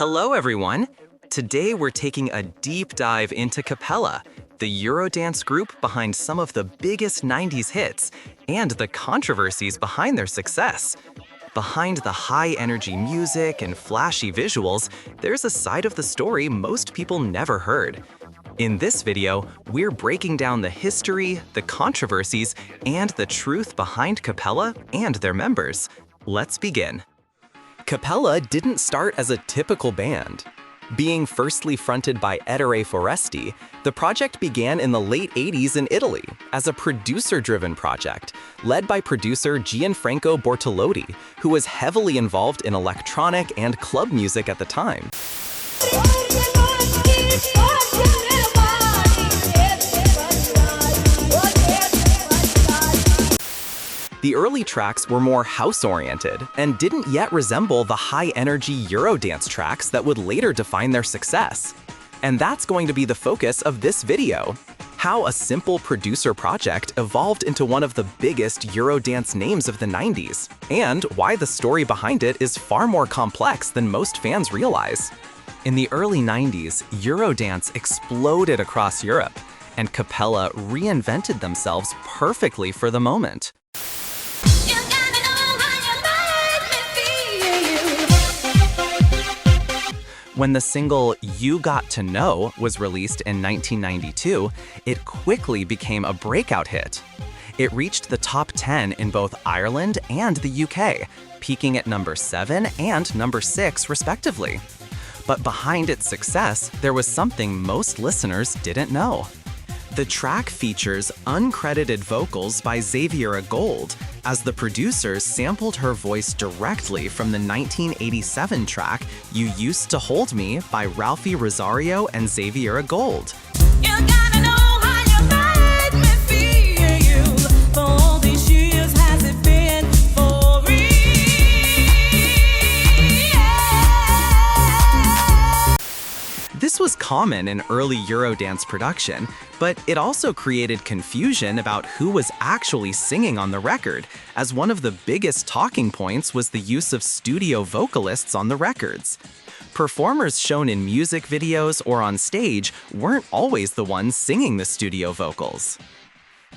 Hello everyone! Today we're taking a deep dive into Cappella, the Eurodance group behind some of the biggest 90s hits and the controversies behind their success. Behind the high-energy music and flashy visuals, there's a side of the story most people never heard. In this video, we're breaking down the history, the controversies, and the truth behind Cappella and their members. Let's begin. Cappella didn't start as a typical band. Being firstly fronted by Ettore Foresti, the project began in the late 80s in Italy as a producer-driven project, led by producer Gianfranco Bortolotti, who was heavily involved in electronic and club music at the time. The early tracks were more house-oriented and didn't yet resemble the high-energy Eurodance tracks that would later define their success. And that's going to be the focus of this video: how a simple producer project evolved into one of the biggest Eurodance names of the 90s, and why the story behind it is far more complex than most fans realize. In the early 90s, Eurodance exploded across Europe, and Cappella reinvented themselves perfectly for the moment. When the single You Got to Know was released in 1992, it quickly became a breakout hit. It reached the top 10 in both Ireland and the UK, peaking at number 7 and number 6 respectively. But behind its success, there was something most listeners didn't know. The track features uncredited vocals by Xaviera Gold, as the producers sampled her voice directly from the 1987 track You Used to Hold Me by Ralphie Rosario and Xaviera Gold. You gotta know how you made me feel. For all these years, has it been for real? This was common in early Eurodance production, but it also created confusion about who was actually singing on the record, as one of the biggest talking points was the use of studio vocalists on the records. Performers shown in music videos or on stage weren't always the ones singing the studio vocals.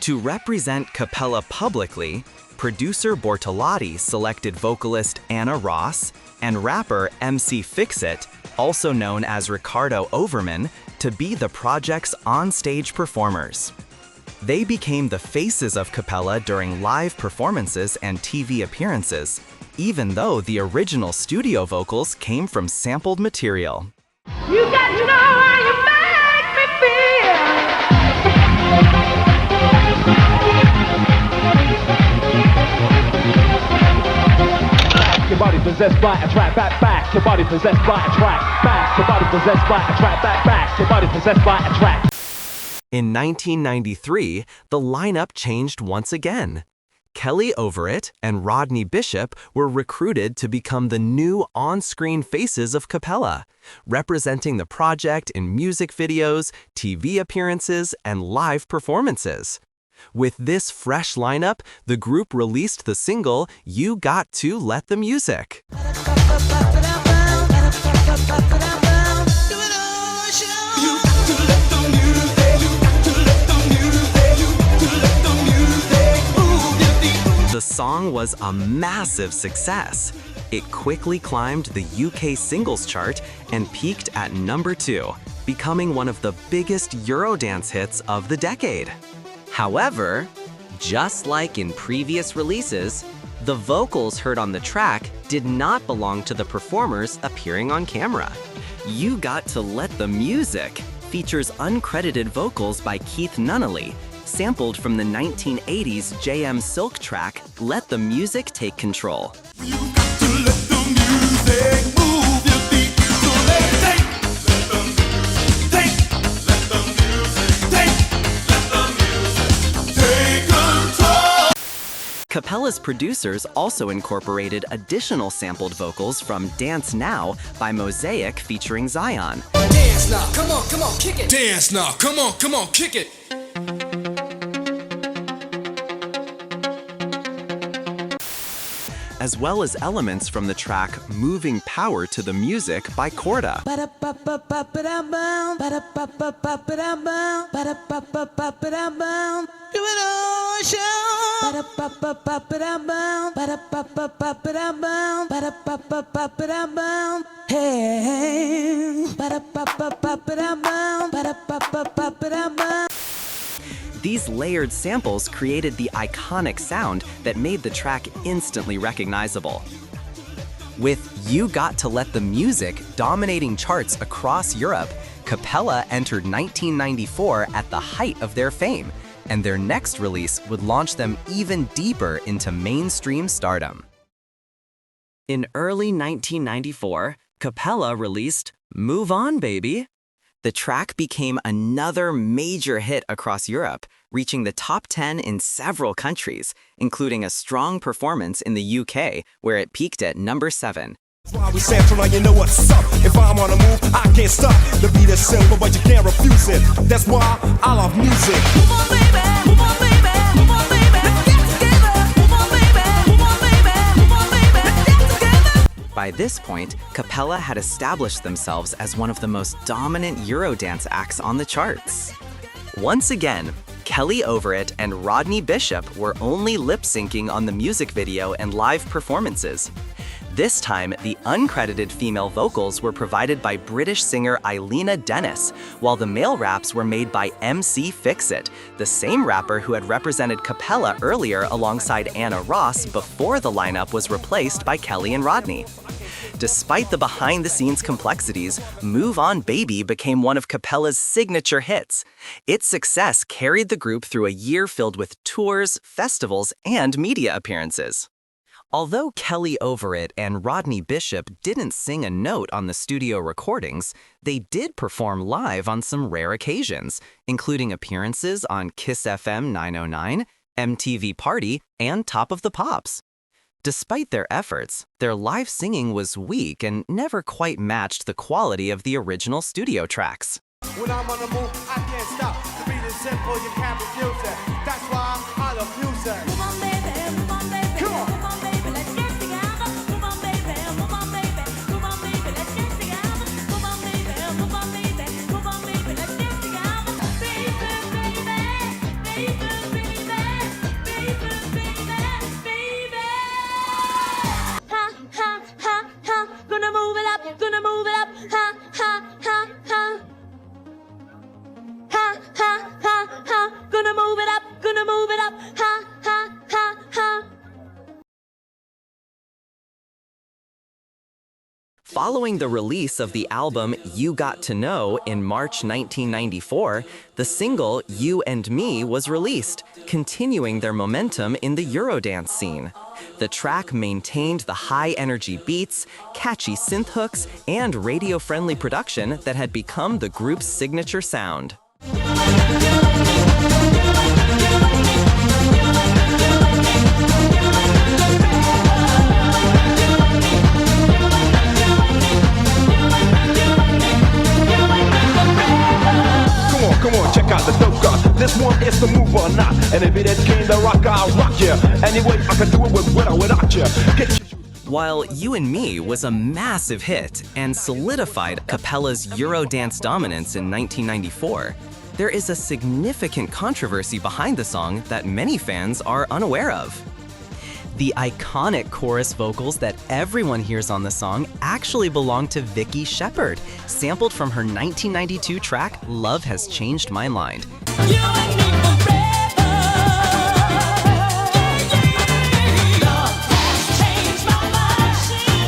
To represent Cappella publicly, producer Bortolotti selected vocalist Anna Ross and rapper MC Fixit, also known as Ricardo Overman, to be the project's on-stage performers. They became the faces of Cappella during live performances and TV appearances, even though the original studio vocals came from sampled material. You got to know how you make me feel. Your body possessed by a track, back. Your body possessed by a track, back. Your body possessed by a track, back. Your body possessed by a track. In 1993, the lineup changed once again. Kelly Overett and Rodney Bishop were recruited to become the new on-screen faces of Cappella, representing the project in music videos, TV appearances, and live performances. With this fresh lineup, the group released the single You Got to Let the Music. The song was a massive success. It quickly climbed the UK singles chart and peaked at number 2, becoming one of the biggest Eurodance hits of the decade. However, just like in previous releases, the vocals heard on the track did not belong to the performers appearing on camera. You Got to Let the Music features uncredited vocals by Keith Nunnally, sampled from the 1980s JM Silk track Let the Music Take Control. You got to let the music move your feet, so let it take. Cappella's producers also incorporated additional sampled vocals from Dance Now by Mosaic featuring Zion. Dance now, come on, kick it. Dance now, come on, kick it. as well as elements from the track Moving Power to the Music by Korda. These layered samples created the iconic sound that made the track instantly recognizable. With You Got to Let the Music dominating charts across Europe, Cappella entered 1994 at the height of their fame, and their next release would launch them even deeper into mainstream stardom. In early 1994, Cappella released Move On, Baby. The track became another major hit across Europe, reaching the top 10 in several countries, including a strong performance in the UK, where it peaked at number 7. That's why we central and you know what's up. If I'm on a move, I can't stop. The beat is simple, but you can't refuse it. That's why I love music. Move on, baby. Move on, baby. Move on, baby. Let's get together. Move on, baby. Move on, baby. Move on, baby. Let's get together. By this point, Cappella had established themselves as one of the most dominant Eurodance acts on the charts. Once again, Kelly Overett and Rodney Bishop were only lip-syncing on the music video and live performances. This time, the uncredited female vocals were provided by British singer Eilina Dennis, while the male raps were made by MC Fixit, the same rapper who had represented Cappella earlier alongside Anna Ross before the lineup was replaced by Kelly and Rodney. Despite the behind-the-scenes complexities, Move On Baby became one of Cappella's signature hits. Its success carried the group through a year filled with tours, festivals, and media appearances. Although Kelly Overett and Rodney Bishop didn't sing a note on the studio recordings, they did perform live on some rare occasions, including appearances on Kiss FM 909, MTV Party, and Top of the Pops. Despite their efforts, their live singing was weak and never quite matched the quality of the original studio tracks. When I'm on the move, I can't stop. The beat is simple, you can't refuse it. That's why I love music. Move on, baby. Move on, baby. Come on. Move on, baby. Let's get together. Move on, baby. Move on, baby. Move on, baby. Let's get together. Move on, baby. Move on, baby. Move on, baby. Let's get together. Baby, baby, baby, baby, baby, baby. Ha, ha, ha, ha. Gonna move it up. Gonna move it up. Ha, ha, ha, ha. Ha, ha, ha, ha. Gonna move it up. Gonna move it up. Ha, ha, ha, ha. Following the release of the album You Got to Know in March 1994, the single You and Me was released, continuing their momentum in the Eurodance scene. The track maintained the high-energy beats, catchy synth hooks, and radio-friendly production that had become the group's signature sound. Come on, check out the dope gun. This one is the move or not. And if it came to rock, I'll rock ya. Anyway, I can do it with or without ya. While You and Me was a massive hit and solidified Cappella's Eurodance dominance in 1994, there is a significant controversy behind the song that many fans are unaware of. The iconic chorus vocals that everyone hears on the song actually belong to Vicki Shepard, sampled from her 1992 track Love Has Changed My Mind. You and me forever. Love has changed my mind.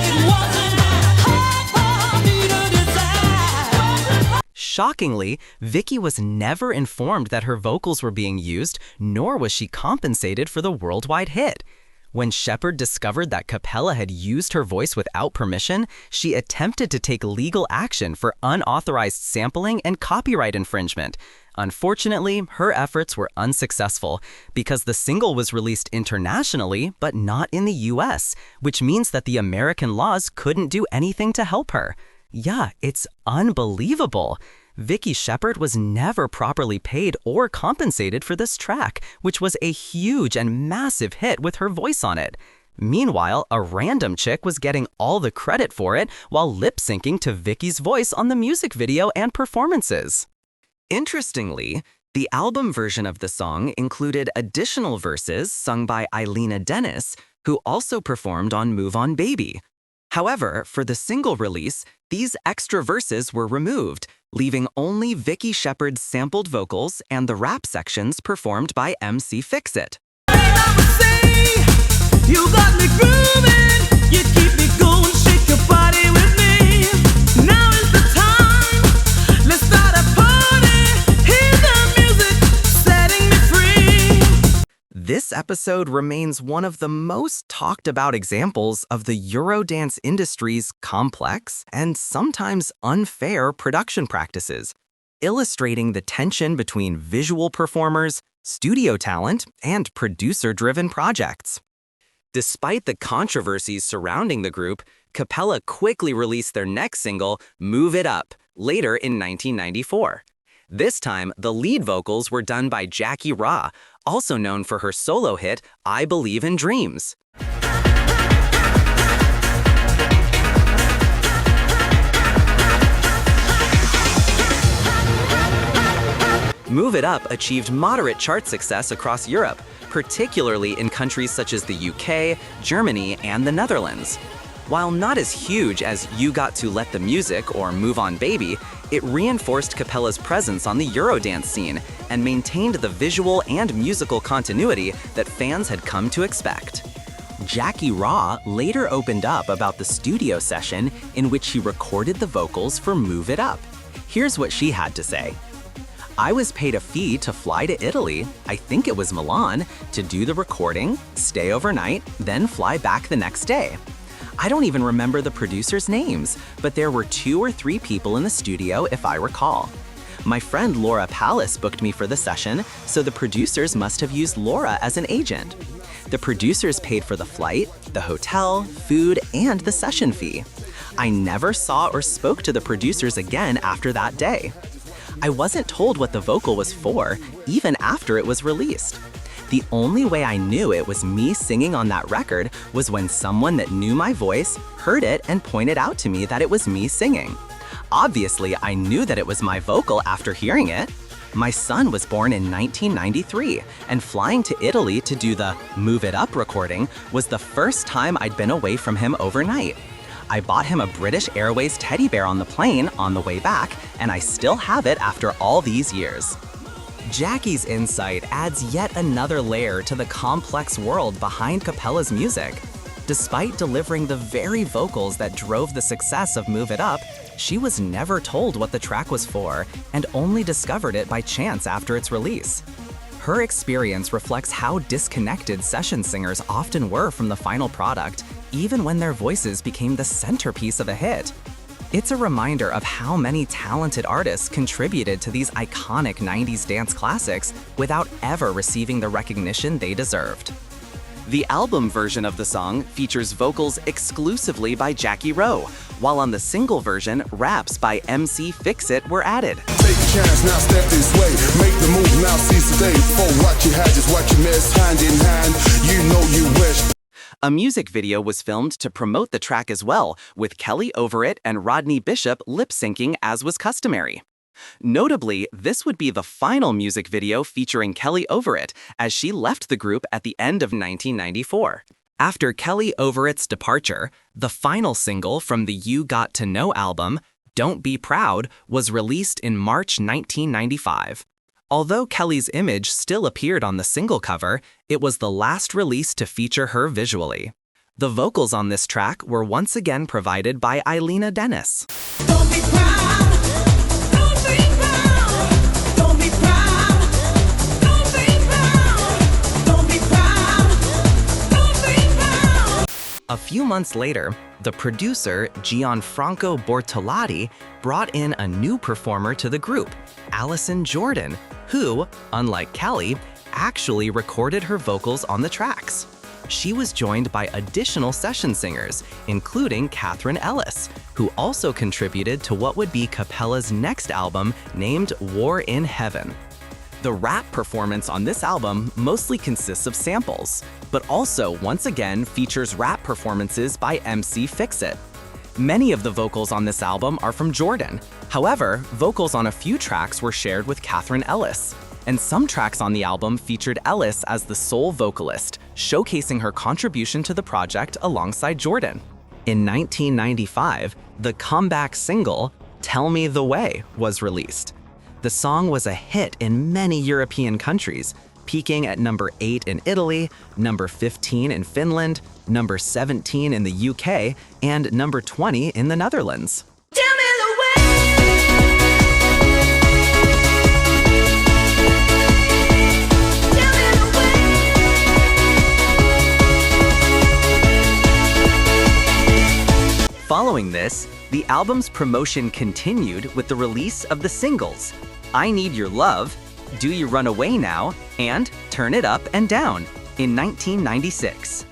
It wasn't hard for me to decide. Shockingly, Vicki was never informed that her vocals were being used, nor was she compensated for the worldwide hit. When Shepard discovered that Cappella had used her voice without permission, she attempted to take legal action for unauthorized sampling and copyright infringement. Unfortunately, her efforts were unsuccessful because the single was released internationally but not in the US, which means that the American laws couldn't do anything to help her. Yeah, it's unbelievable. Vicki Shepard was never properly paid or compensated for this track, which was a huge and massive hit with her voice on it. Meanwhile, a random chick was getting all the credit for it while lip-syncing to Vicky's voice on the music video and performances. Interestingly, the album version of the song included additional verses sung by Eilina Dennis, who also performed on Move On Baby. However, for the single release, these extra verses were removed, leaving only Vicky Shepherd's sampled vocals and the rap sections performed by MC Fix-It. You got me grooving, you keep me going, shake your body with me. Now is the time, let's start a party. Hear the music, setting me free. This episode remains one of the most talked about examples of the Eurodance industry's complex and sometimes unfair production practices, illustrating the tension between visual performers, studio talent, and producer-driven projects. Despite the controversies surrounding the group, Cappella quickly released their next single, Move It Up, later in 1994. This time, the lead vocals were done by Jackie Rawe, also known for her solo hit, I Believe in Dreams. Move It Up achieved moderate chart success across Europe, particularly in countries such as the UK, Germany, and the Netherlands. While not as huge as You Got to Let the Music or Move On Baby, it reinforced Cappella's presence on the Eurodance scene and maintained the visual and musical continuity that fans had come to expect. Jackie Rawe later opened up about the studio session in which he recorded the vocals for Move It Up. Here's what she had to say. I was paid a fee to fly to Italy, I think it was Milan, to do the recording, stay overnight, then fly back the next day. I don't even remember the producers' names, but there were 2 or 3 people in the studio if I recall. My friend Laura Pallas booked me for the session, so the producers must have used Laura as an agent. The producers paid for the flight, the hotel, food, and the session fee. I never saw or spoke to the producers again after that day. I wasn't told what the vocal was for, even after it was released. The only way I knew it was me singing on that record was when someone that knew my voice heard it and pointed out to me that it was me singing. Obviously, I knew that it was my vocal after hearing it. My son was born in 1993, and flying to Italy to do the Move It Up recording was the first time I'd been away from him overnight. I bought him a British Airways teddy bear on the plane on the way back, and I still have it after all these years. Jackie's insight adds yet another layer to the complex world behind Cappella's music. Despite delivering the very vocals that drove the success of Move It Up, she was never told what the track was for and only discovered it by chance after its release. Her experience reflects how disconnected session singers often were from the final product, even when their voices became the centerpiece of a hit. It's a reminder of how many talented artists contributed to these iconic 90s dance classics without ever receiving the recognition they deserved. The album version of the song features vocals exclusively by Jackie Rawe, while on the single version, raps by MC Fix-It were added. Take a chance, now step this way. Make the move, now seize the day. For what you had, just what you missed, hand in hand. You know you wish. A music video was filmed to promote the track as well, with Kelly Overett and Rodney Bishop lip-syncing as was customary. Notably, this would be the final music video featuring Kelly Overett, as she left the group at the end of 1994. After Kelly Overett's departure, the final single from the You Got to Know album, Don't Be Proud, was released in March 1995. Although Kelly's image still appeared on the single cover, it was the last release to feature her visually. The vocals on this track were once again provided by Eilina Dennis. Don't be proud. Don't be proud. Don't be proud. Don't be proud. Don't be proud. Don't be proud. A few months later, the producer, Gianfranco Bortolotti, brought in a new performer to the group, Allison Jordan, who, unlike Kelly, actually recorded her vocals on the tracks. She was joined by additional session singers, including Catherine Ellis, who also contributed to what would be Cappella's next album named War in Heaven. The rap performance on this album mostly consists of samples, but also once again features rap performances by MC Fix-It. Many of the vocals on this album are from Jordan. However, vocals on a few tracks were shared with Catherine Ellis. And some tracks on the album featured Ellis as the sole vocalist, showcasing her contribution to the project alongside Jordan. In 1995, the comeback single, Tell Me the Way, was released. The song was a hit in many European countries, peaking at number 8 in Italy, number 15 in Finland, number 17 in the UK, and number 20 in the Netherlands. Tell me the way. Tell me the way. Following this, the album's promotion continued with the release of the singles, I Need Your Love, Do You Run Away Now, and Turn It Up and Down in 1996.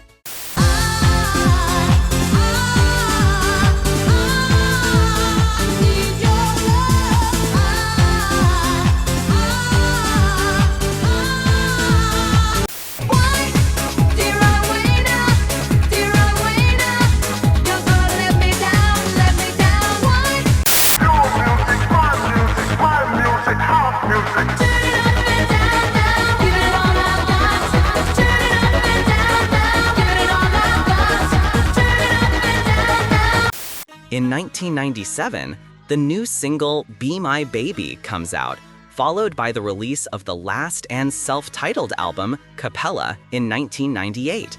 In 1997, the new single Be My Baby comes out, followed by the release of the last and self-titled album, Cappella, in 1998.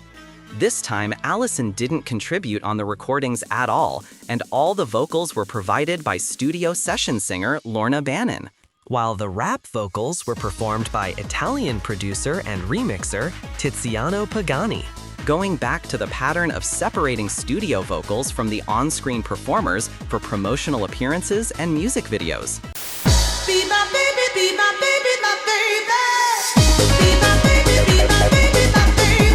This time, Allison didn't contribute on the recordings at all, and all the vocals were provided by studio session singer Lorna Bannon, while the rap vocals were performed by Italian producer and remixer Tiziano Pagani, going back to the pattern of separating studio vocals from the on-screen performers for promotional appearances and music videos. Be my baby, be my baby, my baby. Be my baby, be my baby, my baby.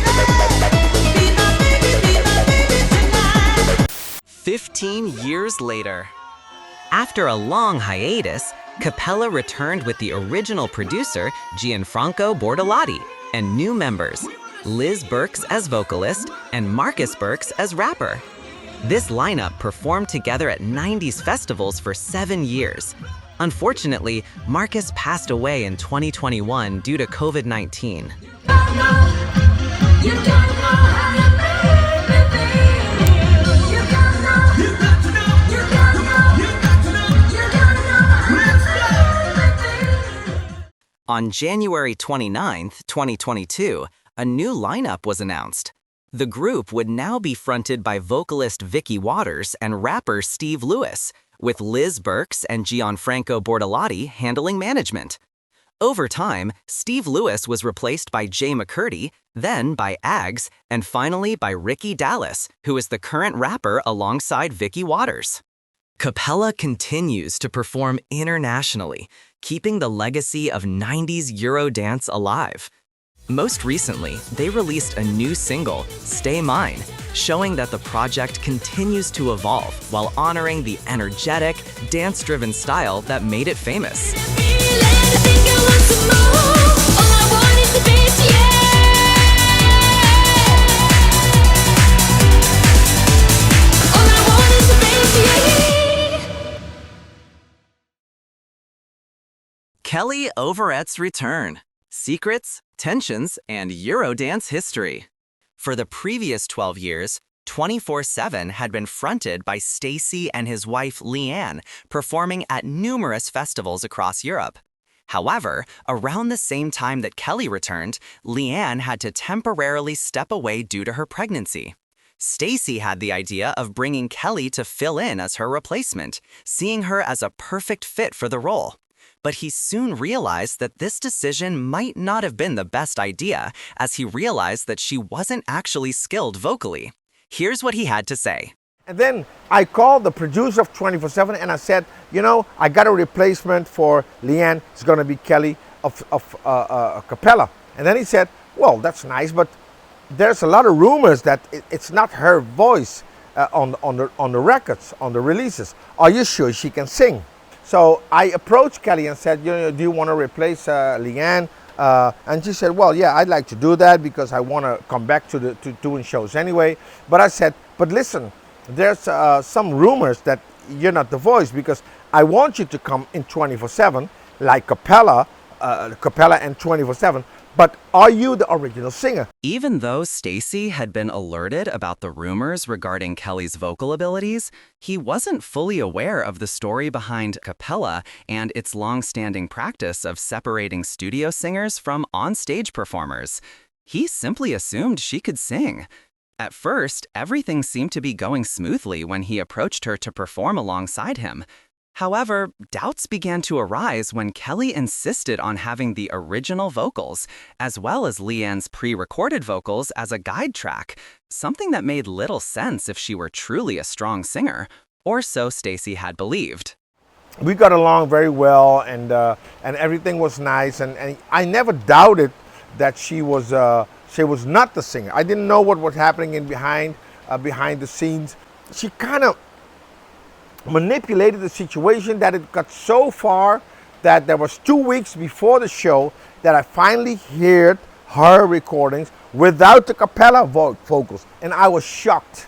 Be my baby, be my baby tonight. 15 years later. After a long hiatus, Cappella returned with the original producer, Gianfranco Bortolotti, and new members, Liz Burks as vocalist and Marcus Burks as rapper. This lineup performed together at 90s festivals for 7 years. Unfortunately, Marcus passed away in 2021 due to COVID-19. On January 29, 2022, a new lineup was announced. The group would now be fronted by vocalist Vicki Waters and rapper Steve Lewis, with Liz Burks and Gianfranco Bortolotti handling management. Over time, Steve Lewis was replaced by Jay McCurdy, then by Ags, and finally by Ricky Dallas, who is the current rapper alongside Vicki Waters. Cappella continues to perform internationally, keeping the legacy of 90s Eurodance alive. Most recently, they released a new single, Stay Mine, showing that the project continues to evolve while honoring the energetic, dance-driven style that made it famous. Kelly Overett's return. Secrets, tensions, and Eurodance history. For the previous 12 years, 24/7 had been fronted by Stacey and his wife Leanne, performing at numerous festivals across Europe. However, around the same time that Kelly returned, Leanne had to temporarily step away due to her pregnancy. Stacey had the idea of bringing Kelly to fill in as her replacement, seeing her as a perfect fit for the role. But he soon realized that this decision might not have been the best idea, as he realized that she wasn't actually skilled vocally. Here's what he had to say. And then I called the producer of 24/7 and I said, you know, I got a replacement for Leanne. It's going to be Kelly of Cappella. And then he said, well, that's nice, but there's a lot of rumors that it's not her voice on the records, on the releases. Are you sure she can sing? So I approached Kelly and said, do you want to replace Leanne? And she said, well, yeah, I'd like to do that because I want to come back to doing shows anyway. But I said, but listen, there's some rumors that you're not the voice, because I want you to come in 24/7 like Cappella and 24/7. But are you the original singer? Even though Stacey had been alerted about the rumors regarding Kelly's vocal abilities, he wasn't fully aware of the story behind Cappella and its long-standing practice of separating studio singers from on-stage performers. He simply assumed she could sing. At first, everything seemed to be going smoothly when he approached her to perform alongside him. However, doubts began to arise when Kelly insisted on having the original vocals, as well as Leanne's pre-recorded vocals as a guide track, something that made little sense if she were truly a strong singer, or so Stacey had believed. We got along very well, and everything was nice, and I never doubted that she was not the singer. I didn't know what was happening behind the scenes. She kind of manipulated the situation that it got so far that there was 2 weeks before the show that I finally heard her recordings without the Cappella vocals, and I was shocked.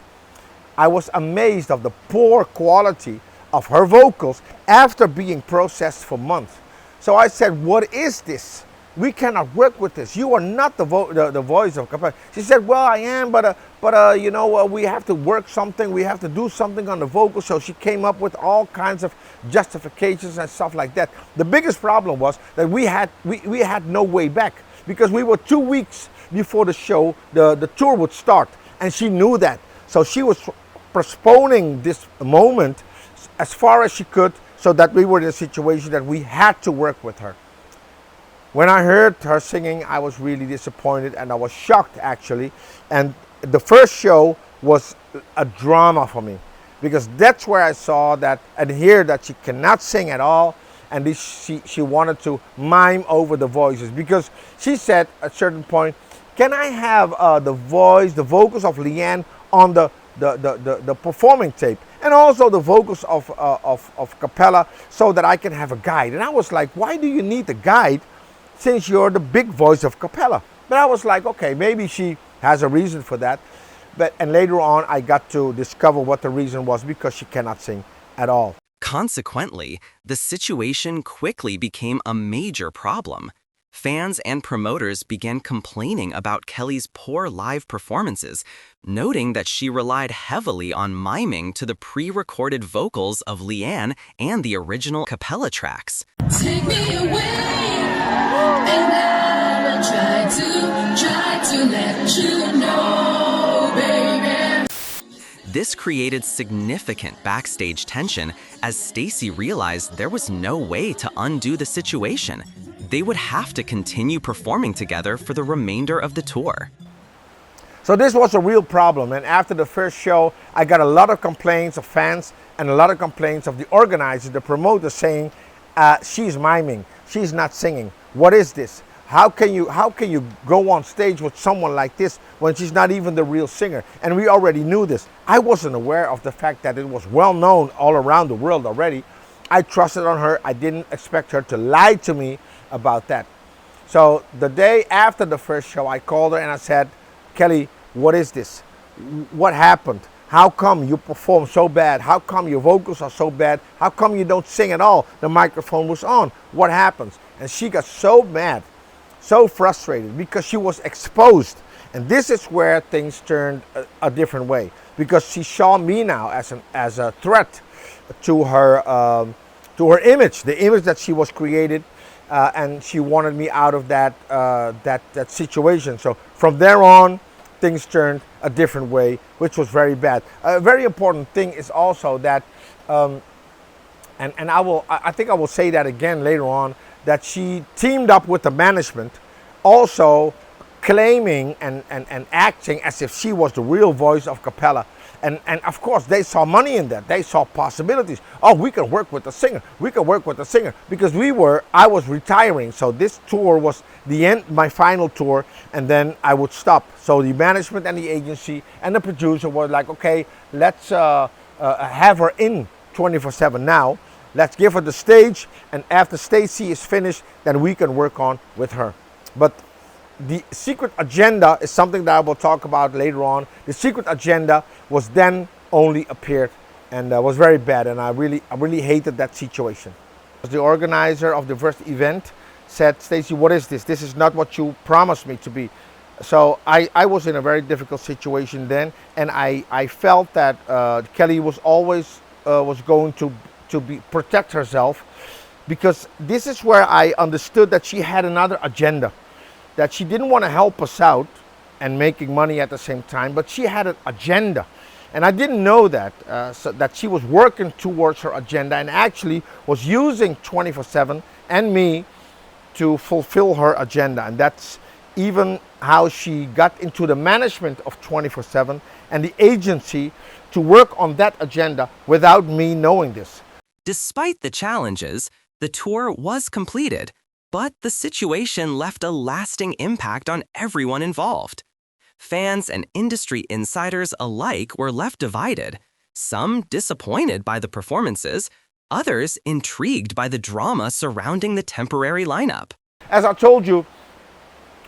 I was amazed of the poor quality of her vocals after being processed for months. So I said, what is this? We cannot work with this. You are not the voice of Cappella. She said, well, I am, but we have to work something. We have to do something on the vocals. So she came up with all kinds of justifications and stuff like that. The biggest problem was that we had no way back, because we were 2 weeks before the show, the tour would start, and she knew that. So she was postponing this moment as far as she could, so that we were in a situation that we had to work with her. When I heard her singing, I was really disappointed, and I was shocked, actually. And the first show was a drama for me, because that's where I saw that and hear that she cannot sing at all, and she wanted to mime over the voices, because she said at a certain point, can I have the vocals of Leanne on the performing tape, and also the vocals of Cappella, so that I can have a guide? And I was like, why do you need the guide, since you're the big voice of Cappella? But I was like, okay, maybe she has a reason for that. And later on, I got to discover what the reason was, because she cannot sing at all. Consequently, the situation quickly became a major problem. Fans and promoters began complaining about Kelly's poor live performances, noting that she relied heavily on miming to the pre-recorded vocals of Leanne and the original Cappella tracks. Take me away, and I will try to let you know, baby. This created significant backstage tension as Stacey realized there was no way to undo the situation. They would have to continue performing together for the remainder of the tour. So this was a real problem, and after the first show, I got a lot of complaints of fans and a lot of complaints of the organizers, the promoters, saying, she's miming, she's not singing. What is this? How can you go on stage with someone like this when she's not even the real singer? And we already knew this. I wasn't aware of the fact that it was well known all around the world already. I trusted on her. I didn't expect her to lie to me about that. So the day after the first show, I called her and I said, Kelly, what is this? What happened? How come you perform so bad? How come your vocals are so bad? How come you don't sing at all? The microphone was on. What happens? And she got so mad, so frustrated, because she was exposed. And this is where things turned a different way, because she saw me now as a threat to her image, the image that she was created, and she wanted me out of that situation. So from there on, things turned a different way, which was very bad. A very important thing is also that, and I think I will say that again later on, that she teamed up with the management, also claiming and acting as if she was the real voice of Cappella. And of course, they saw money in that. They saw possibilities. Oh, we can work with the singer. We can work with the singer. Because I was retiring. So this tour was the end, my final tour, and then I would stop. So the management and the agency and the producer were like, okay, let's have her in 24/7 now. let's give her the stage, and after Stacey is finished, then we can work on with her. But the secret agenda is something that I will talk about later on. The secret agenda was then only appeared, and was very bad, and I really hated that situation. The organizer of the first event said, Stacey, what is this? This is not what you promised me to be. So I was in a very difficult situation then, and I felt that Kelly was always was going to protect herself, because this is where I understood that she had another agenda, that she didn't want to help us out and making money at the same time, but she had an agenda. And I didn't know that, so that she was working towards her agenda and actually was using 24/7 and me to fulfill her agenda. And that's even how she got into the management of 24/7 and the agency to work on that agenda without me knowing this. Despite the challenges, the tour was completed, but the situation left a lasting impact on everyone involved. Fans and industry insiders alike were left divided, some disappointed by the performances, others intrigued by the drama surrounding the temporary lineup. As I told you,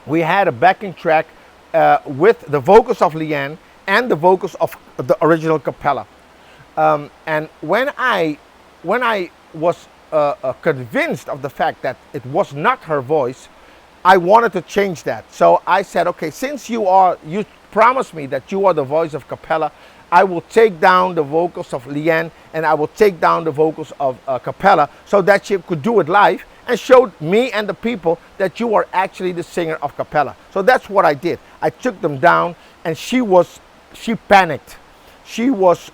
we had a backing track with the vocals of Leanne and the vocals of the original Cappella. And when I was convinced of the fact that it was not her voice, I wanted to change that. So I said, okay, since you promised me that you are the voice of Cappella, I will take down the vocals of Leanne and I will take down the vocals of Cappella, so that she could do it live and showed me and the people that you are actually the singer of Cappella. So that's what I did. I took them down, and she panicked. She was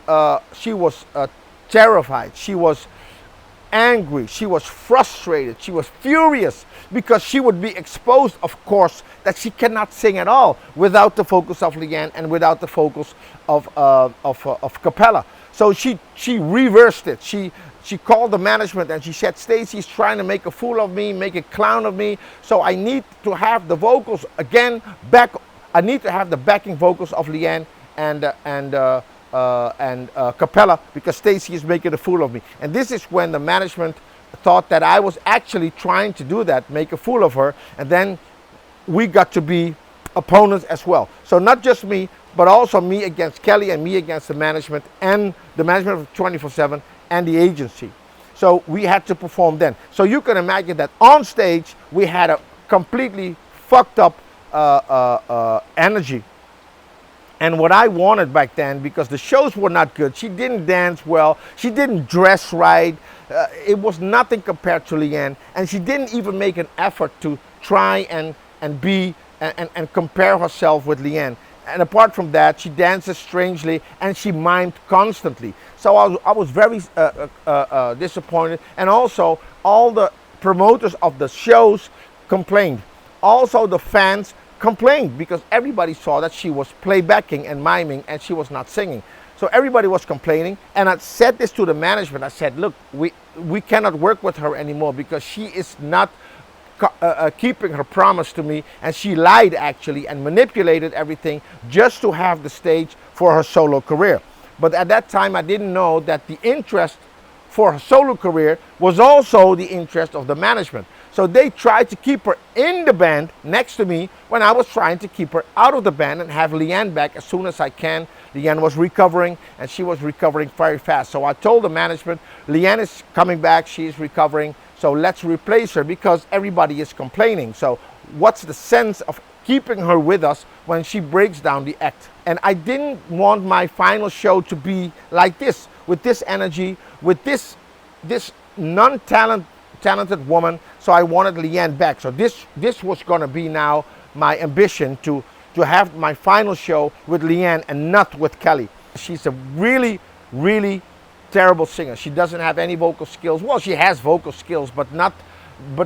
terrified. She was angry. She was frustrated. She was furious, because she would be exposed, of course, that she cannot sing at all without the vocals of Leanne and without the vocals of Cappella. So she reversed it. She called the management and she said, Stacey's trying to make a fool of me, make a clown of me. So I need to have the vocals again back. I need to have the backing vocals of Leanne and Cappella, because Stacey is making a fool of me. And this is when the management thought that I was actually trying to do that, make a fool of her, and then we got to be opponents as well. So not just me, but also me against Kelly and me against the management and the management of 24/7 and the agency. So we had to perform then. So you can imagine that on stage we had a completely fucked up energy. And what I wanted back then, because the shows were not good, she didn't dance well, she didn't dress right, it was nothing compared to Leanne, and she didn't even make an effort to try and compare herself with Leanne. And apart from that, she dances strangely and she mimed constantly. So I was very disappointed, and also all the promoters of the shows complained. Also the fans complained, because everybody saw that she was playbacking and miming and she was not singing. So everybody was complaining, and I said this to the management. I said, look, we cannot work with her anymore, because she is not keeping her promise to me, and she lied actually and manipulated everything just to have the stage for her solo career. But at that time I didn't know that the interest for her solo career was also the interest of the management. So they tried to keep her in the band next to me, when I was trying to keep her out of the band and have Leanne back as soon as I can. Leanne was recovering, and she was recovering very fast. So I told the management, Leanne is coming back, she is recovering, so let's replace her, because everybody is complaining. So what's the sense of keeping her with us when she breaks down the act? And I didn't want my final show to be like this, with this energy, with this talented woman. So I wanted Leanne back. So this was going to be now my ambition, to have my final show with Leanne and not with Kelly. She's a really, really terrible singer. She doesn't have any vocal skills. Well, she has vocal skills, but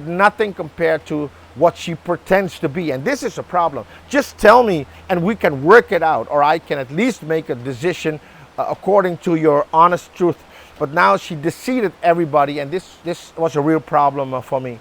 nothing compared to what she pretends to be. And this is a problem. Just tell me and we can work it out, or I can at least make a decision according to your honest truth. But now she deceived everybody, and this was a real problem for me.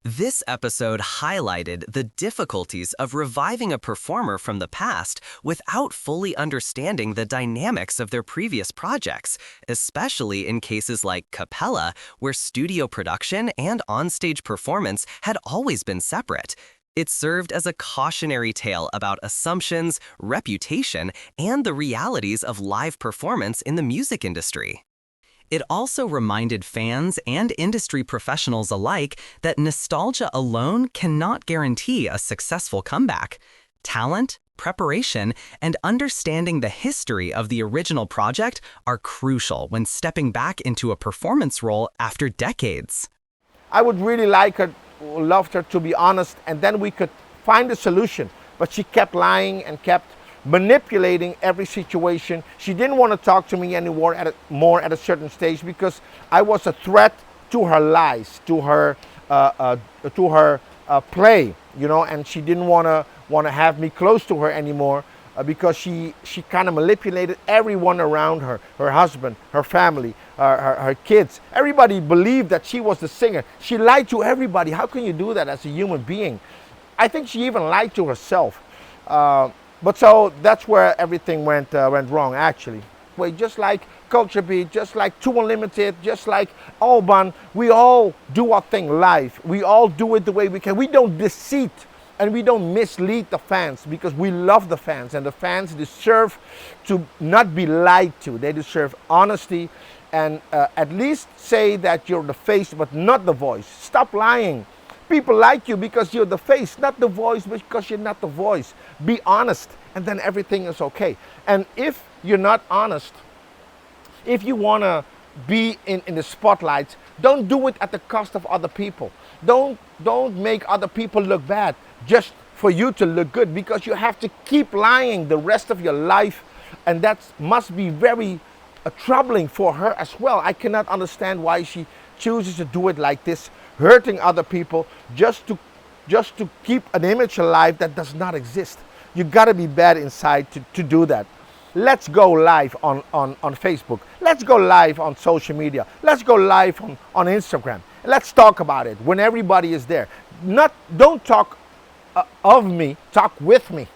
This episode highlighted the difficulties of reviving a performer from the past without fully understanding the dynamics of their previous projects, especially in cases like Cappella, where studio production and onstage performance had always been separate. It served as a cautionary tale about assumptions, reputation, and the realities of live performance in the music industry. It also reminded fans and industry professionals alike that nostalgia alone cannot guarantee a successful comeback. Talent, preparation, and understanding the history of the original project are crucial when stepping back into a performance role after decades. I would really loved her to be honest, and then we could find a solution. But she kept lying and kept manipulating every situation. She didn't want to talk to me anymore at a certain stage because I was a threat to her lies, to her play, you know, and she didn't want to have me close to her anymore because she kind of manipulated everyone around her, her husband, her family, her kids. Everybody believed that she was the singer. She lied to everybody. How can you do that as a human being? I think she even lied to herself. But so that's where everything went wrong, actually. Wait, just like Culture Beat, just like Too Unlimited, just like Alban, we all do our thing live. We all do it the way we can. We don't deceit and we don't mislead the fans because we love the fans, and the fans deserve to not be lied to. They deserve honesty, and at least say that you're the face but not the voice. Stop lying. People like you because you're the face, not the voice because you're not the voice. Be honest, and then everything is okay. And if you're not honest, if you want to be in the spotlight, don't do it at the cost of other people. Don't make other people look bad just for you to look good, because you have to keep lying the rest of your life, and that must be very troubling for her as well. I cannot understand why she chooses to do it like this, hurting other people just to keep an image alive that does not exist. You gotta be bad inside to do that. Let's go live on Facebook. Let's go live on social media. Let's go live on Instagram. Let's talk about it when everybody is there. Don't talk of me, talk with me.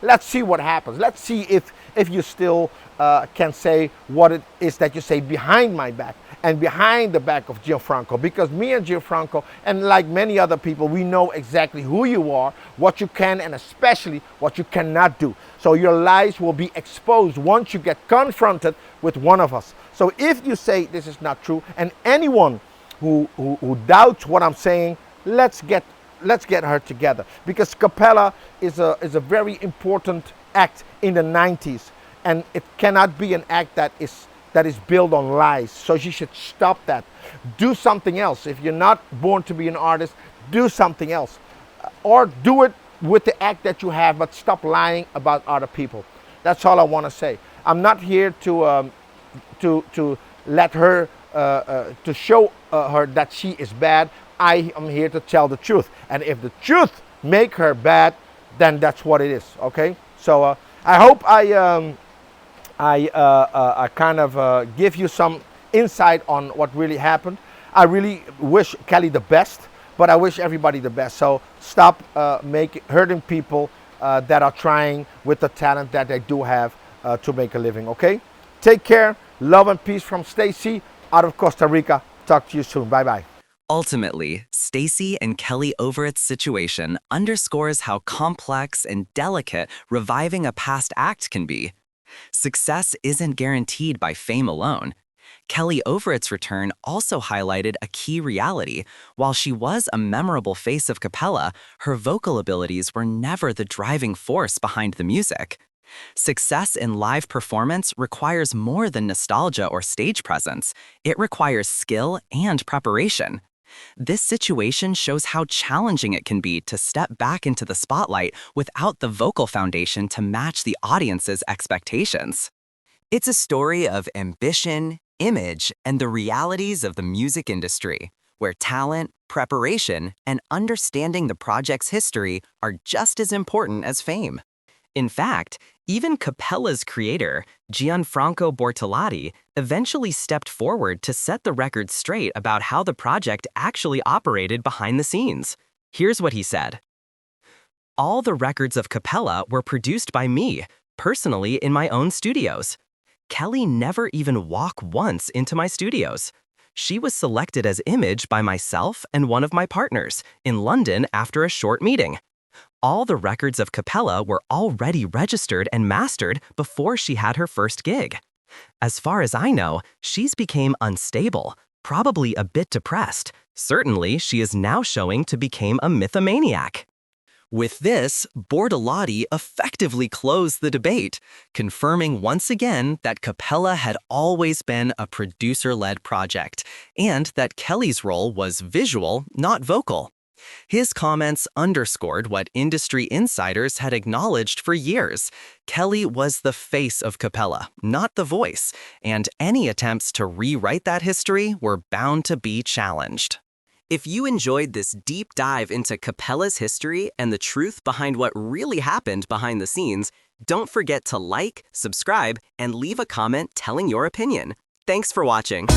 Let's see what happens. Let's see if you still can say what it is that you say behind my back and behind the back of Gianfranco, because me and Gianfranco, and like many other people, we know exactly who you are, what you can, and especially what you cannot do. So your lies will be exposed once you get confronted with one of us. So if you say this is not true, and anyone who doubts what I'm saying, let's get her together, because Cappella is a very important act in the 90s, and it cannot be an act that is built on lies. So she should stop that. Do something else. If you're not born to be an artist, do something else, or do it with the act that you have, but stop lying about other people. That's all I want to say. I'm not here to let her to show her that she is bad. I am here to tell the truth, and if the truth make her bad, then that's what it is. Okay. So I hope I kind of give you some insight on what really happened. I really wish Kelly the best, but I wish everybody the best. So stop hurting people that are trying with the talent that they do have to make a living. Okay. Take care. Love and peace from Stacey out of Costa Rica. Talk to you soon. Bye bye. Ultimately, Stacey and Kelly Overett's situation underscores how complex and delicate reviving a past act can be. Success isn't guaranteed by fame alone. Kelly Overett's return also highlighted a key reality. While she was a memorable face of Cappella, her vocal abilities were never the driving force behind the music. Success in live performance requires more than nostalgia or stage presence. It requires skill and preparation. This situation shows how challenging it can be to step back into the spotlight without the vocal foundation to match the audience's expectations. It's a story of ambition, image, and the realities of the music industry, where talent, preparation, and understanding the project's history are just as important as fame. In fact, even Cappella's creator, Gianfranco Bortolotti, eventually stepped forward to set the record straight about how the project actually operated behind the scenes. Here's what he said. All the records of Cappella were produced by me, personally in my own studios. Kelly never even walked once into my studios. She was selected as image by myself and one of my partners in London after a short meeting. All the records of Cappella were already registered and mastered before she had her first gig. As far as I know, she's became unstable, probably a bit depressed. Certainly, she is now showing to become a mythomaniac. With this, Bortolotti effectively closed the debate, confirming once again that Cappella had always been a producer-led project, and that Kelly's role was visual, not vocal. His comments underscored what industry insiders had acknowledged for years. Kelly was the face of Cappella, not the voice, and any attempts to rewrite that history were bound to be challenged. If you enjoyed this deep dive into Cappella's history and the truth behind what really happened behind the scenes, don't forget to like, subscribe, and leave a comment telling your opinion. Thanks for watching.